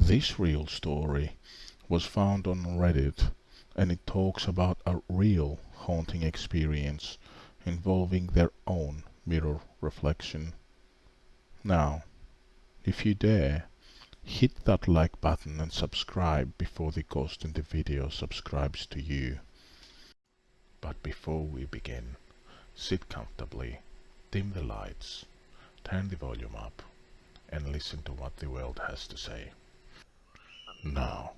This real story was found on Reddit, and it talks about a real haunting experience involving their own mirror reflection. Now, if you dare, hit that like button and subscribe before the ghost in the video subscribes to you. But before we begin, sit comfortably, dim the lights, turn the volume up, and listen to what the world has to say. Now,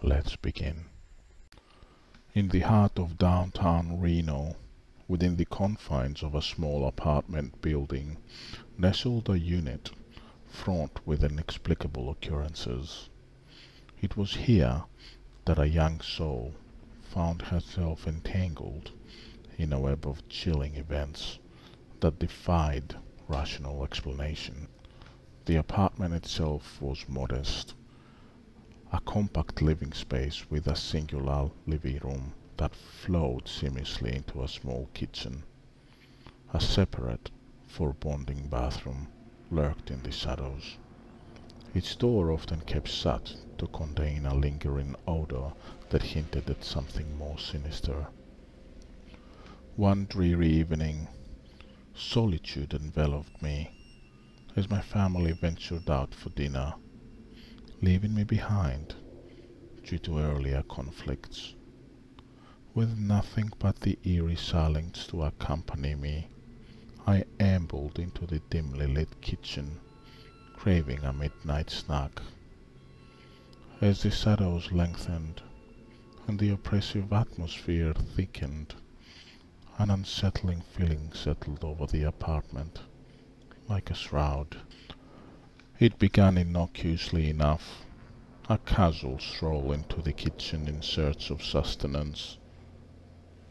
let's begin. In the heart of downtown Reno, within the confines of a small apartment building, nestled a unit fraught with inexplicable occurrences. It was here that a young soul found herself entangled in a web of chilling events that defied rational explanation. The apartment itself was modest, a compact living space with a singular living room that flowed seamlessly into a small kitchen. A separate, foreboding bathroom lurked in the shadows, its door often kept shut to contain a lingering odor that hinted at something more sinister. One dreary evening, solitude enveloped me as my family ventured out for dinner, leaving me behind due to earlier conflicts. With nothing but the eerie silence to accompany me, I ambled into the dimly lit kitchen, craving a midnight snack. As the shadows lengthened and the oppressive atmosphere thickened, an unsettling feeling settled over the apartment, like a shroud. It began innocuously enough, a casual stroll into the kitchen in search of sustenance.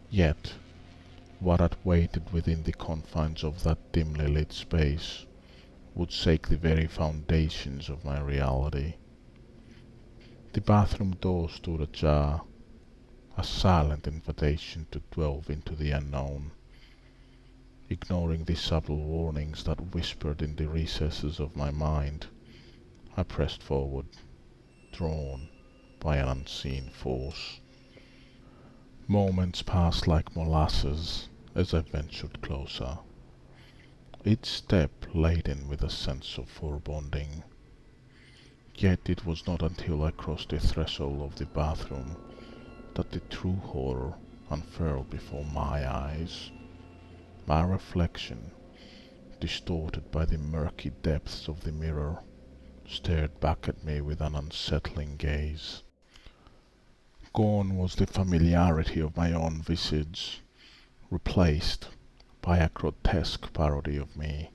Yet, what had waited within the confines of that dimly lit space would shake the very foundations of my reality. The bathroom door stood ajar, a silent invitation to delve into the unknown. Ignoring the subtle warnings that whispered in the recesses of my mind, I pressed forward, drawn by an unseen force. Moments passed like molasses as I ventured closer, each step laden with a sense of foreboding. Yet it was not until I crossed the threshold of the bathroom that the true horror unfurled before my eyes. My reflection, distorted by the murky depths of the mirror, stared back at me with an unsettling gaze. Gone was the familiarity of my own visage, replaced by a grotesque parody of me.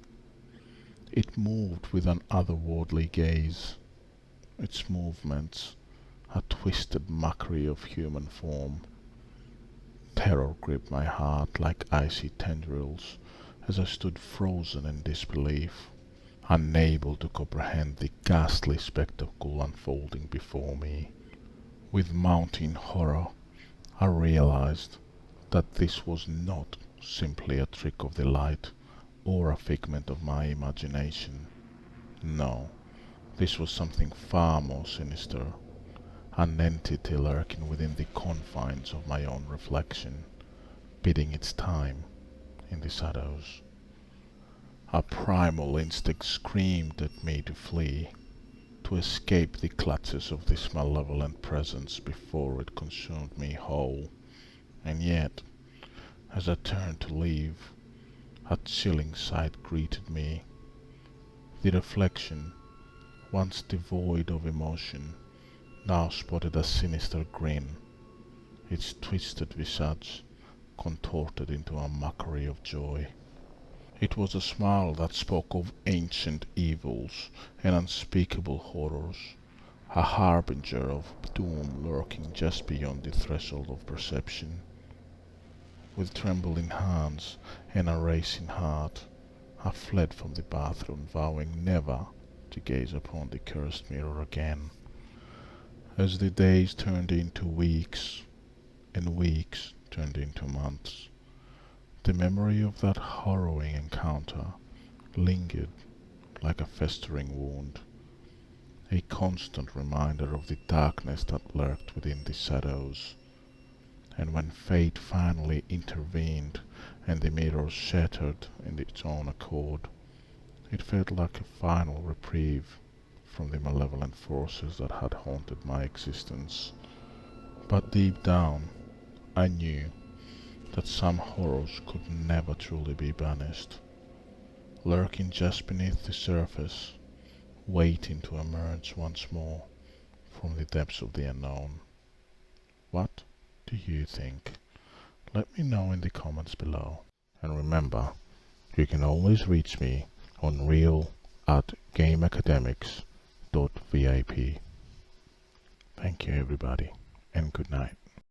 It moved with an otherworldly gaze, its movements a twisted mockery of human form. Terror gripped my heart like icy tendrils as I stood frozen in disbelief, unable to comprehend the ghastly spectacle unfolding before me. With mounting horror, I realized that this was not simply a trick of the light or a figment of my imagination. No, this was something far more sinister, an entity lurking within the confines of my own reflection, biding its time in the shadows. A primal instinct screamed at me to flee, to escape the clutches of this malevolent presence before it consumed me whole. And yet, as I turned to leave, a chilling sight greeted me. The reflection, once devoid of emotion, now sported a sinister grin, its twisted visage contorted into a mockery of joy. It was a smile that spoke of ancient evils and unspeakable horrors, a harbinger of doom lurking just beyond the threshold of perception. With trembling hands and a racing heart, I fled from the bathroom, vowing never to gaze upon the cursed mirror again. As the days turned into weeks, and weeks turned into months, the memory of that harrowing encounter lingered like a festering wound. a constant reminder of the darkness that lurked within the shadows. And when fate finally intervened and the mirror shattered in its own accord, it felt like a final reprieve from the malevolent forces that had haunted my existence. But deep down, I knew that some horrors could never truly be banished, lurking just beneath the surface, waiting to emerge once more from the depths of the unknown. What do you think? Let me know in the comments below. And remember, you can always reach me on real at gameacademics.vip. Thank you everybody, and good night.